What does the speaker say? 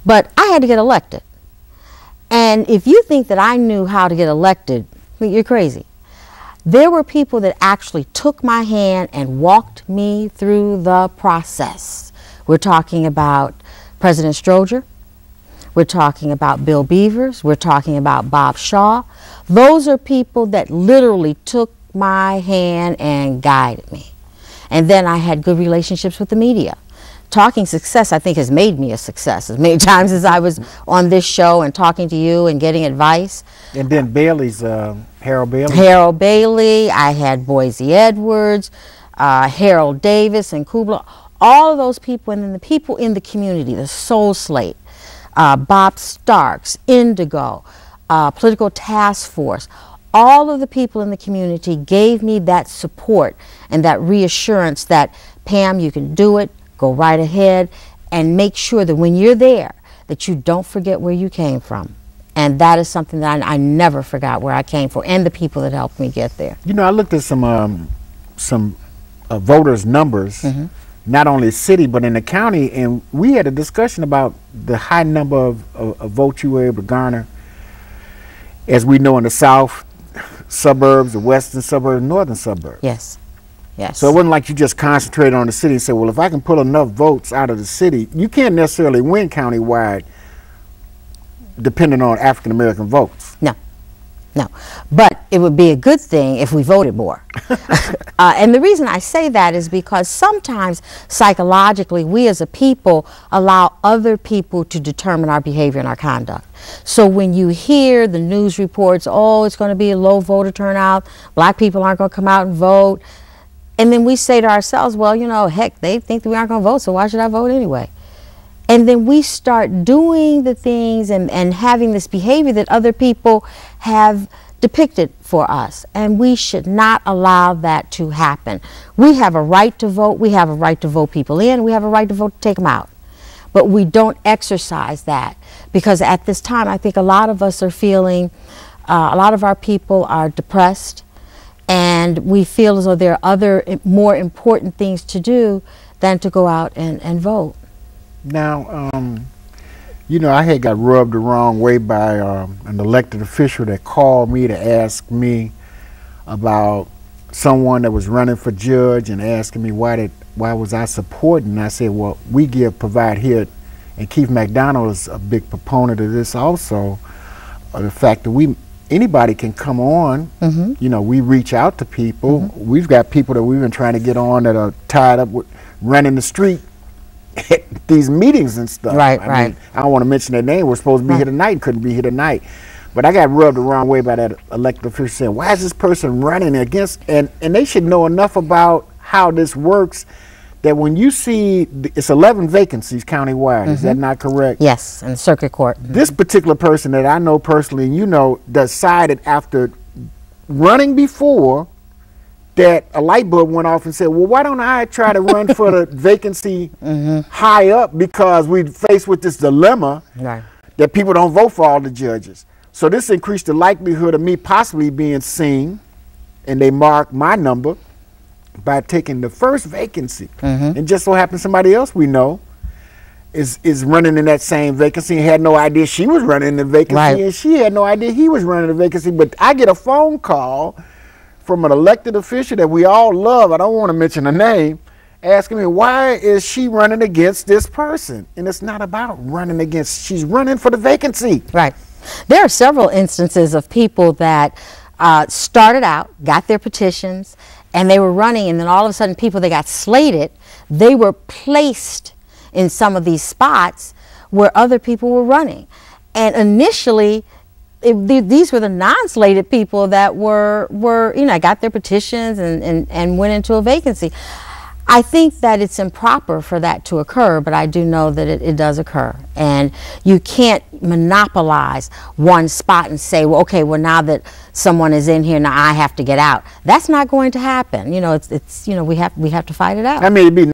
But I had to get elected. And if you think that I knew how to get elected, you're crazy. There were people that actually took my hand and walked me through the process. We're talking about President Stroger. We're talking about Bill Beavers. We're talking about Bob Shaw. Those are people that literally took my hand and guided me. And then I had good relationships with the media. Talking success, I think, has made me a success. As many times as I was on this show and talking to you and getting advice. And then Bailey's, Harold Bailey. Harold Bailey, I had Boise Edwards, Harold Davis and Kubla. All of those people, and then the people in the community, the Soul Slate, Bob Starks, Indigo, Political Task Force. All of the people in the community gave me that support and that reassurance that, Pam, you can do it, go right ahead, and make sure that when you're there, that you don't forget where you came from. And that is something that I never forgot where I came from, and the people that helped me get there. You know, I looked at some voters' numbers, not only city but in the county, and we had a discussion about the high number of votes you were able to garner. As we know, in the South suburbs, the western suburbs, northern suburbs. Yes. Yes. So it wasn't like you just concentrated on the city and said, well, if I can pull enough votes out of the city, you can't necessarily win countywide depending on African American votes. No. No. But it would be a good thing if we voted more. And the reason I say that is because sometimes psychologically we as a people allow other people to determine our behavior and our conduct. So when you hear the news reports, oh, it's going to be a low voter turnout, black people aren't going to come out and vote, and then we say to ourselves, well, you know, heck, they think that we aren't going to vote, so why should I vote anyway? And then we start doing the things and having this behavior that other people have depicted for us. And we should not allow that to happen. We have a right to vote. We have a right to vote people in. We have a right to vote to take them out. But we don't exercise that because at this time, I think a lot of us are feeling, a lot of our people are depressed, and we feel as though there are other more important things to do than to go out and vote. Now, you know, I had got rubbed the wrong way by an elected official that called me to ask me about someone that was running for judge and asking me why was I supporting. And I said, well, we provide here, and Keith McDonald is a big proponent of this also, the fact that anybody can come on. You know, we reach out to people. We've got people that we've been trying to get on that are tied up with running the street at these meetings and stuff. Right, I mean, I don't want to mention their name. We're supposed to be here tonight, couldn't be here tonight. But I got rubbed the wrong way by that elected official saying, why is this person running against? And they should know enough about how this works that when you see, it's 11 vacancies countywide, is that not correct? Yes, in the circuit court. This particular person that I know personally, and you know, decided after running before that a light bulb went off and said, well, why don't I try to run for the vacancy high up, because we're faced with this dilemma that people don't vote for all the judges. So this increased the likelihood of me possibly being seen, and they marked my number by taking the first vacancy. And just so happens somebody else we know is running in that same vacancy and had no idea she was running in the vacancy, and she had no idea he was running the vacancy. But I get a phone call from an elected official that we all love, I don't want to mention her name, asking me, why is she running against this person? And it's not about running against, she's running for the vacancy. Right. There are several instances of people that started out, got their petitions, and they were running, and then all of a sudden people that got slated, they were placed in some of these spots where other people were running. And initially, these were the non-slated people that were you know, got their petitions and went into a vacancy. I think that it's improper for that to occur, but I do know that it does occur. And you can't monopolize one spot and say, well, okay, well, now that someone is in here, now I have to get out. That's not going to happen. You know, it's you know, we have to fight it out. I mean, it'd be